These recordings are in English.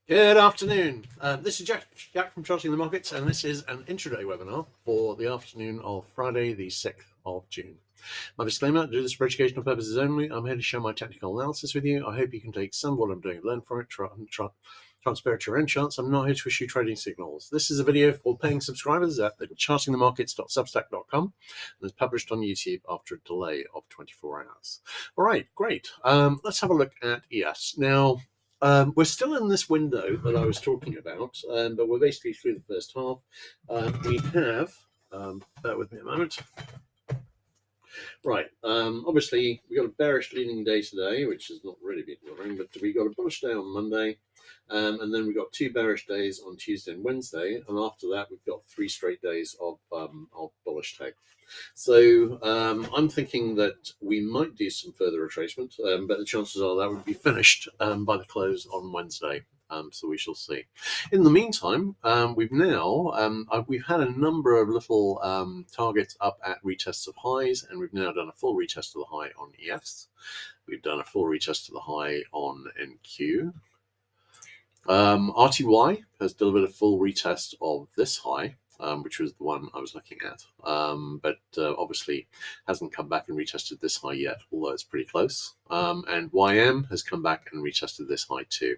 Good afternoon. This is Jack from Charting the Markets, and this is an intraday webinar for the afternoon of Friday, the 6th of June. My disclaimer: do this for educational purposes only. I'm here to share my technical analysis with you. I hope you can take some of what I'm doing and learn from it. Transfer it to your own charts. I'm not here to issue trading signals. This is a video for paying subscribers at the chartingthemarkets.substack.com and is published on YouTube after a delay of 24 hours. All right, great. Let's have a look at ES. Now, we're still in this window that I was talking about, but we're basically through the first half. We have, bear with me a moment. Right, obviously we got a bearish leading day today, which has not really been bothering, but we got a bullish day on Monday, and then we got two bearish days on Tuesday and Wednesday, and after that we've got 3 straight days of bullish tape. So I'm thinking that we might do some further retracement, but the chances are that would be finished by the close on Wednesday. So we shall see. In the meantime, we've had a number of little targets up at retests of highs, and we've now done a full retest of the high on ES. We've done a full retest of the high on NQ. RTY has delivered a full retest of this high, which was the one I was looking at, but obviously hasn't come back and retested this high yet, although it's pretty close. And YM has come back and retested this high too.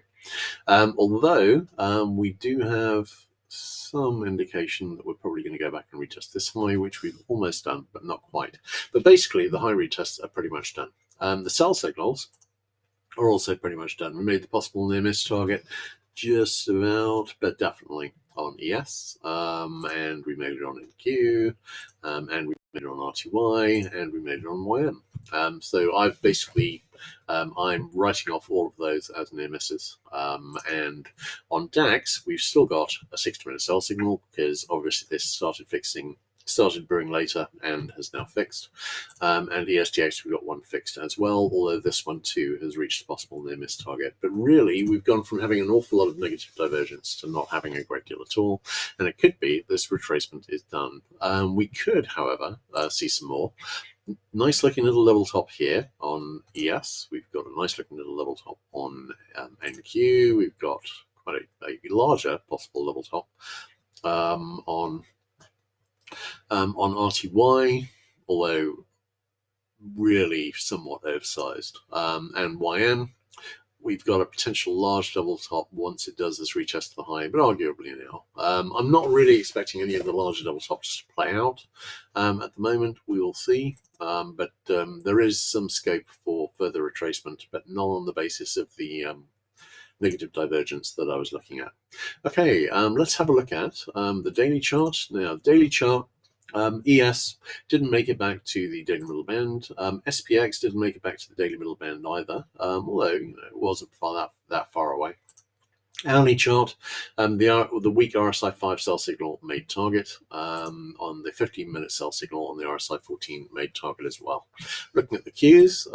Although we do have some indication that we're probably going to go back and retest this high, which we've almost done, but not quite. But basically, the high retests are pretty much done. The sell signals are also pretty much done. We made the possible near miss target just about, but definitely on ES, and we made it on NQ, and we made it on RTY, and we made it on YM. So I've basically, I'm writing off all of those as near misses. And on DAX, we've still got a 60-minute sell signal because obviously this started brewing later and has now fixed. And ESGX, we've got one fixed as well, although this one too has reached the possible near miss target. But really, we've gone from having an awful lot of negative divergence to not having a great deal at all. And it could be this retracement is done. We could, however, see some more. Nice looking little level top here on ES. We've got a nice looking little level top on NQ. We've got quite a larger possible level top on RTY, although really somewhat oversized. And YM, we've got a potential large double top once it does this retest to the high, but arguably now. I'm not really expecting any of the larger double tops to play out at the moment. We will see. But there is some scope for further retracement, but not on the basis of the negative divergence that I was looking at. Okay, let's have a look at the daily chart. Now, daily chart, ES didn't make it back to the daily middle band. SPX didn't make it back to the daily middle band either, although it wasn't that far away. Hourly chart, the weak RSI 5 sell signal made target. On the 15-minute sell signal on the RSI 14 made target as well. Looking at the Qs,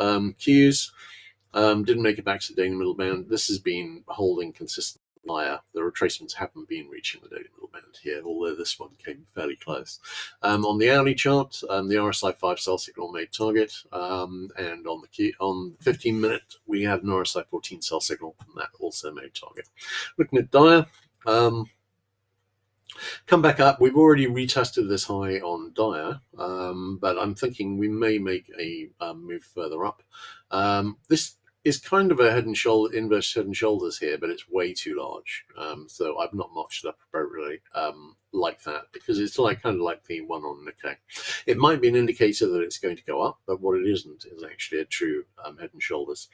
didn't make it back to the daily middle band. This has been holding consistent higher. The retracements haven't been reaching the daily middle band here, although this one came fairly close. On the hourly chart, the RSI 5 sell signal made target, and on the 15-minute, we had an RSI 14 sell signal, and that also made target. Looking at Dire, come back up. We've already retested this high on Dire, but I'm thinking we may make a move further up. This is kind of a inverse head and shoulders here, but it's way too large. So I've not notched it up appropriately like that, because it's kind of like the one on Nikkei. It might be an indicator that it's going to go up, but what it isn't is actually a true head and shoulders.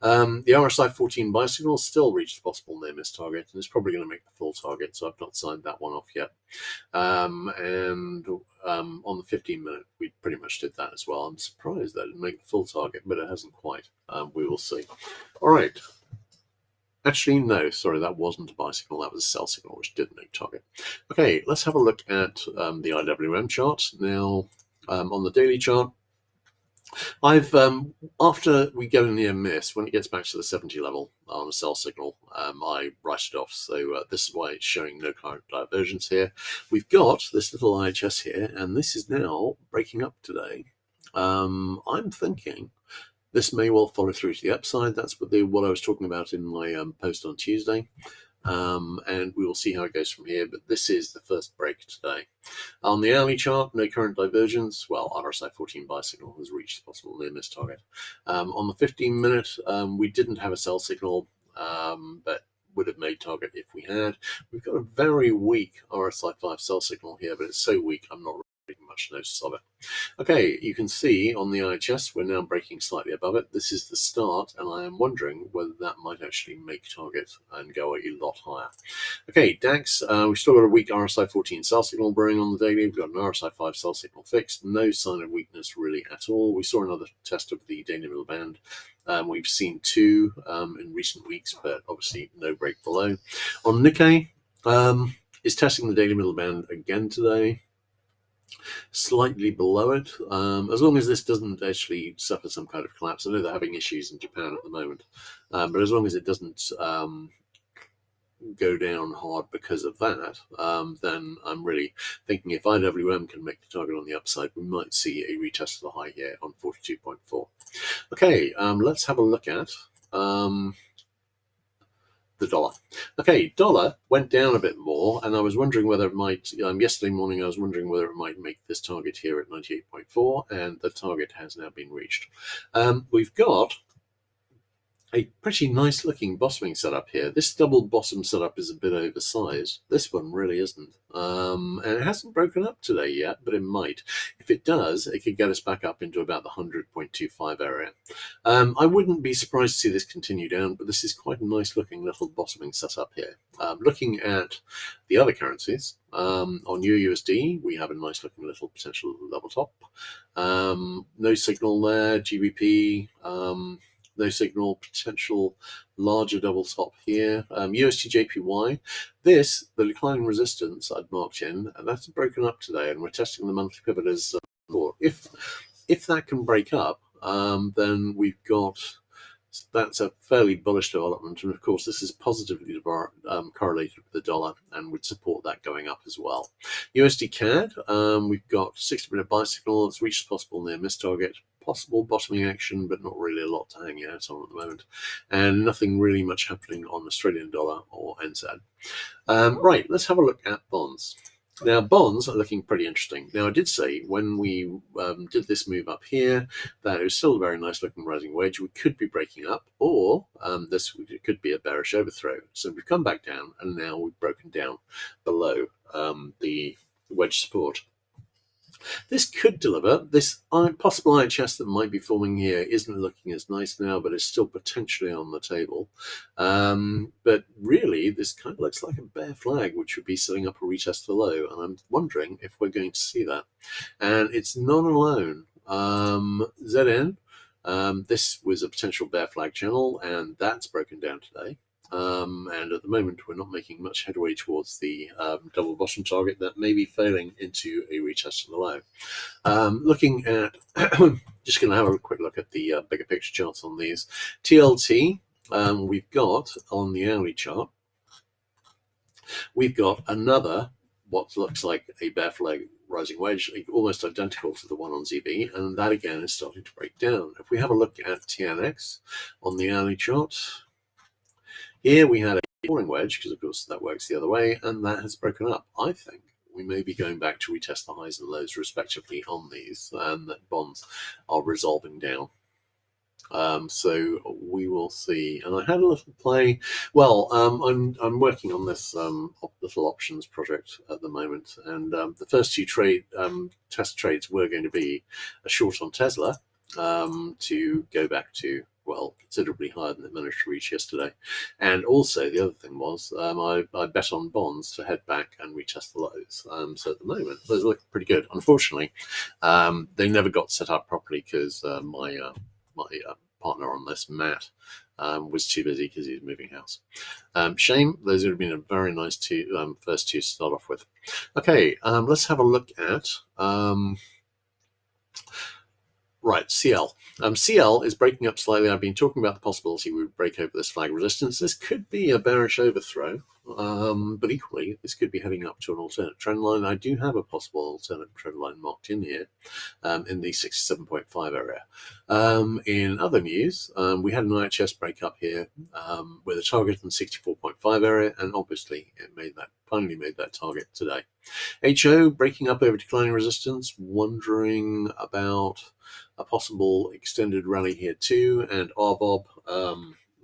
The RSI 14 buy signal still reached the possible near miss target, and it's probably going to make the full target, so I've not signed that one off yet. And on the 15-minute, we pretty much did that as well. I'm surprised that it didn't make the full target, but it hasn't quite. We will see. All right. Actually, no, sorry, that wasn't a buy signal. That was a sell signal, which did make target. Okay, let's have a look at the IWM chart. Now, on the daily chart, I've after we get a near miss, when it gets back to the 70 level on a sell signal, I write it off. So this is why it's showing no current divergence here. We've got this little IHS here, and this is now breaking up today. I'm thinking this may well follow through to the upside. That's what I was talking about in my post on Tuesday. and we will see how it goes from here. But this is the first break today. On the hourly chart, no current divergence. Well, RSI 14 buy signal has reached the possible near miss target. On the 15-minute, we didn't have a sell signal, but would have made target if we had. We've got a very weak RSI 5 sell signal here, but it's so weak I'm not taking much notice of it. Okay, you can see on the IHS we're now breaking slightly above it. This is the start, and I am wondering whether that might actually make target and go a lot higher. Okay, DAX, we've still got a weak RSI 14 sell signal brewing on the daily. We've got an RSI 5 sell signal fixed. No sign of weakness really at all. We saw another test of the daily middle band. We've seen two in recent weeks, but obviously no break below. On Nikkei, is testing the daily middle band again today. Slightly below it, as long as this doesn't actually suffer some kind of collapse. I know they're having issues in Japan at the moment, but as long as it doesn't go down hard because of that, then I'm really thinking if IWM can make the target on the upside, we might see a retest of the high here on 42.4. Okay, let's have a look at the dollar. Okay, dollar went down a bit more, and I was wondering whether it might, yesterday morning I was wondering whether it might make this target here at 98.4, and the target has now been reached. We've got a pretty nice looking bottoming setup here. This double bottom setup is a bit oversized. This one really isn't. And it hasn't broken up today yet, but it might. If it does, it could get us back up into about the 100.25 area. I wouldn't be surprised to see this continue down, but this is quite a nice looking little bottoming setup here. Looking at the other currencies, on USD, we have a nice looking little potential level top. No signal there. GBP, no signal, potential larger double top here. USD JPY, the declining resistance I'd marked in, and that's broken up today, and we're testing the monthly pivot as if that can break up, then we've got, that's a fairly bullish development, and of course this is positively correlated with the dollar and would support that going up as well. USD CAD, we've got 60-minute buy signal. It's reached possible near miss target. Possible bottoming action, but not really a lot to hang out on at the moment, and nothing really much happening on Australian dollar or NZ. Right, let's have a look at bonds. Now, bonds are looking pretty interesting. Now, I did say when we did this move up here that it was still a very nice looking rising wedge. We could be breaking up, or this could be a bearish overthrow. So we've come back down, and now we've broken down below the wedge support. This could deliver. This possible IHS that might be forming here isn't looking as nice now, but it's still potentially on the table. But really, this kind of looks like a bear flag, which would be setting up a retest to the low. And I'm wondering if we're going to see that. And it's not alone. ZN, this was a potential bear flag channel, and that's broken down today. And at the moment, we're not making much headway towards the double bottom target that may be failing into a retest of the low. Looking at, just going to have a quick look at the bigger picture charts on these. TLT, we've got on the hourly chart, we've got another, what looks like a bear flag rising wedge, almost identical to the one on ZB, and that again is starting to break down. If we have a look at TNX on the hourly chart, here we had a falling wedge, because of course that works the other way, and that has broken up. I think we may be going back to retest the highs and lows respectively on these, and that bonds are resolving down. So we will see. And I had a little play. Well, I'm working on this little options project at the moment, and the first two test trades were going to be a short on Tesla to go back to, well, considerably higher than it managed to reach yesterday. And also the other thing was I bet on bonds to head back and retest the lows. So at the moment, those look pretty good. Unfortunately, they never got set up properly because my partner on this, Matt, was too busy because he was moving house. Shame. Those would have been a very nice first two to start off with. Okay, let's have a look at... Right, CL. CL is breaking up slightly. I've been talking about the possibility we would break over this flag resistance. This could be a bearish overthrow. but equally, this could be heading up to an alternate trend line. I do have a possible alternate trend line marked in here in the 67.5 area. In other news, we had an IHS break up here with a target in the 64.5 area, and obviously it finally made that target today. HO breaking up over declining resistance, wondering about a possible extended rally here too, and RBOB,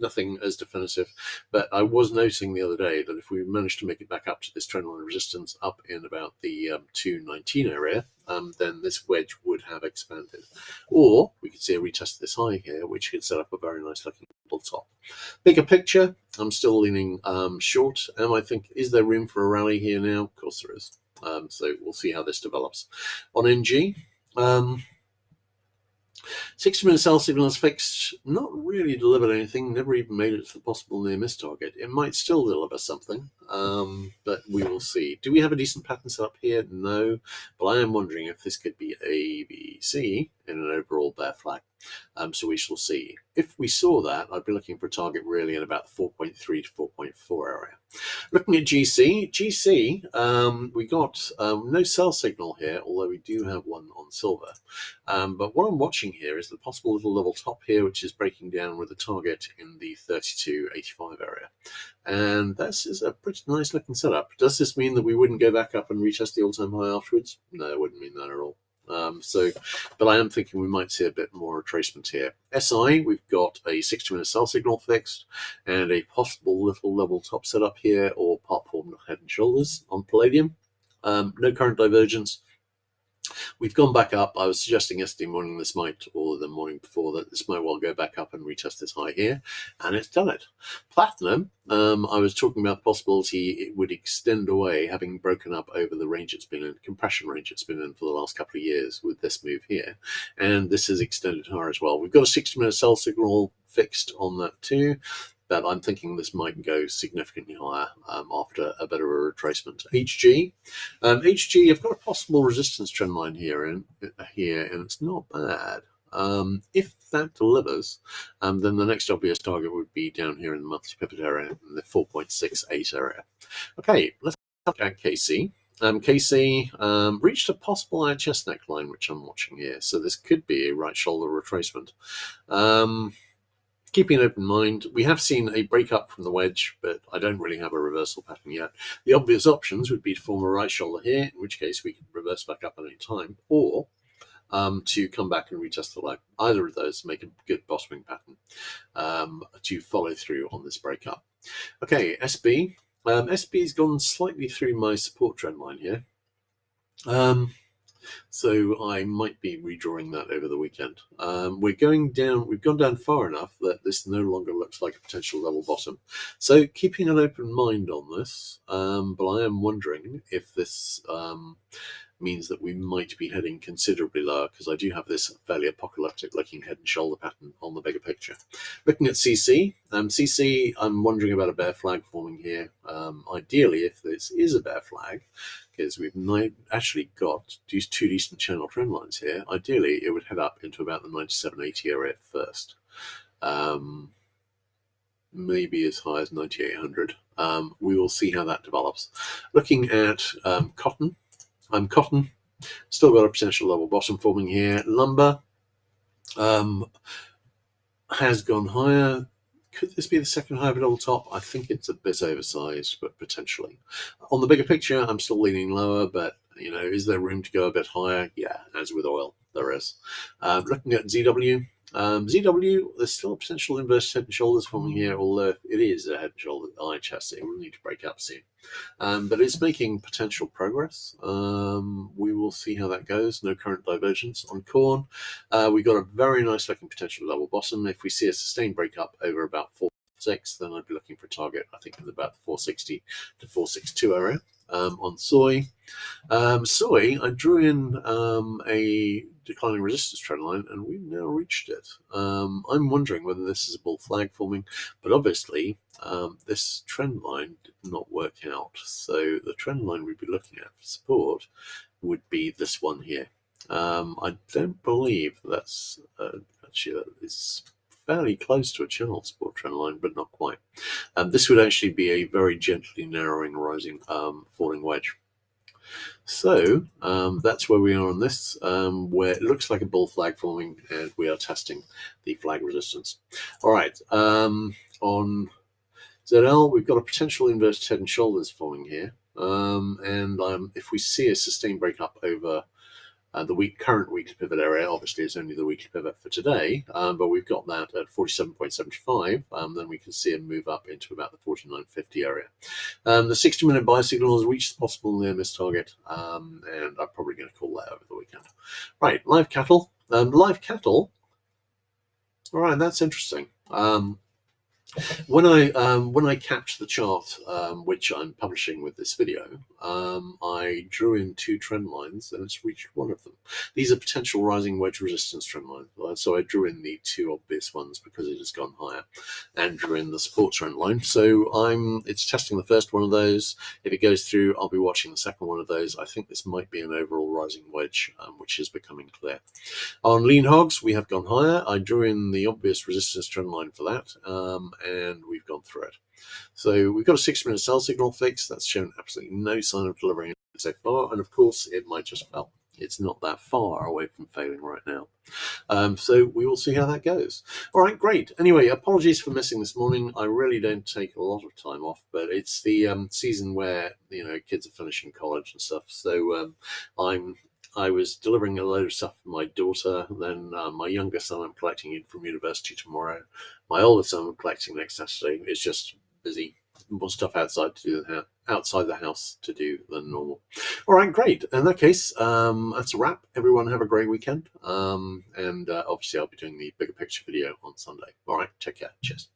nothing as definitive, but I was noting the other day that if we managed to make it back up to this trendline resistance up in about the 219 area, then this wedge would have expanded. Or we could see a retest of this high here, which could set up a very nice looking double top. Bigger picture, I'm still leaning short, and I think, is there room for a rally here now? Of course there is. So we'll see how this develops. On NG, 60-minute sell signal is fixed, not really delivered anything, never even made it to the possible near miss target. It might still deliver something, but we will see. Do we have a decent pattern set up here? No, but I am wondering if this could be A, B, C in an overall bear flag. So we shall see. If we saw that, I'd be looking for a target really in about the 4.3 to 4.4 area. Looking at GC, we got no sell signal here, although we do have one on silver. But what I'm watching here is the possible little level top here, which is breaking down with a target in the 32.85 area. And this is a pretty nice looking setup. Does this mean that we wouldn't go back up and retest the all-time high afterwards? No, it wouldn't mean that at all. But I am thinking we might see a bit more retracement here. SI, we've got a 60-minute sell signal fixed and a possible little level top setup here, or part form head and shoulders on palladium. No current divergence. We've gone back up. I was suggesting yesterday morning this might, or the morning before, that this might well go back up and retest this high here, and it's done it. Platinum, I was talking about the possibility it would extend away, having broken up over the range it's been in, compression range it's been in for the last couple of years with this move here, and this has extended higher as well. We've got a 60-minute sell signal fixed on that too, but I'm thinking this might go significantly higher after a bit of a retracement. HG, I've got a possible resistance trend line here, and it's not bad. If that delivers, then the next obvious target would be down here in the monthly pivot area, in the 4.68 area. Okay, let's look at KC. KC reached a possible IHS neckline, which I'm watching here, so this could be a right shoulder retracement. Keeping an open mind, we have seen a breakup from the wedge, but I don't really have a reversal pattern yet. The obvious options would be to form a right shoulder here, in which case we can reverse back up at any time, or to come back and retest the low. Either of those make a good bottoming pattern to follow through on this breakup. Okay, SB. SB's gone slightly through my support trend line here. So I might be redrawing that over the weekend. We're going down. We've gone down far enough that this no longer looks like a potential level bottom. So keeping an open mind on this, but I am wondering if this means that we might be heading considerably lower, because I do have this fairly apocalyptic looking head and shoulder pattern on the bigger picture. Looking at CC, I'm wondering about a bear flag forming here. Ideally, if this is a bear flag, because we've actually got these two decent channel trend lines here, ideally it would head up into about the 97.80 area first. Maybe as high as 9800. We will see how that develops. Looking at cotton, cotton still got a potential level bottom forming here. Lumber has gone higher. Could this be the second high of a double top? I think it's a bit oversized, but potentially. On the bigger picture, I'm still leaning lower, but is there room to go a bit higher? Yeah, as with oil, there is. Looking at ZW, there's still a potential inverse head and shoulders forming here, although it is a head and shoulder IHS, it will need to break up soon. But it's making potential progress. We will see how that goes. No current divergence on corn. We've got a very nice looking potential level bottom. If we see a sustained breakup over about 4.6, then I'd be looking for a target, I think, in about the 460 to 462 area. On soy, I drew in a declining resistance trend line, and we've now reached it. I'm wondering whether this is a bull flag forming, but obviously this trend line did not work out. So the trend line we'd be looking at for support would be this one here. I don't believe that's actually that is fairly close to a channel support trend line, but not quite. This would actually be a very gently narrowing, rising, falling wedge. So that's where we are on this, where it looks like a bull flag forming, and we are testing the flag resistance. All right, on ZL, we've got a potential inverted head and shoulders forming here. If we see a sustained break up over the current weekly pivot area, obviously it's only the weekly pivot for today, but we've got that at 47.75, then we can see it move up into about the 49.50 area. The 60-minute buy signal has reached the possible near miss target, and I'm probably going to call that over the weekend. Right, live cattle. Live cattle. All right, that's interesting. When I capped the chart, which I'm publishing with this video, I drew in two trend lines, and it's reached one of them. These are potential rising wedge resistance trend lines. So I drew in the two obvious ones because it has gone higher, and drew in the support trend line. So it's testing the first one of those. If it goes through, I'll be watching the second one of those. I think this might be an overall rising wedge, which is becoming clear. On lean hogs, we have gone higher. I drew in the obvious resistance trend line for that, and we've gone through it. So we've got a 6-minute sell signal fix. That's shown absolutely no sign of delivering so far, and of course it might just fail. It's not that far away from failing right now. So we will see how that goes. All right, great. Anyway, apologies for missing this morning. I really don't take a lot of time off, but it's the season where kids are finishing college and stuff. So I was delivering a load of stuff for my daughter. Then my younger son I'm collecting in from university tomorrow. My older son I'm collecting next Saturday. It's just busy. More stuff outside the house to do than normal. All right, great. In that case, that's a wrap. Everyone have a great weekend. And obviously I'll be doing the bigger picture video on Sunday. All right, take care. Cheers.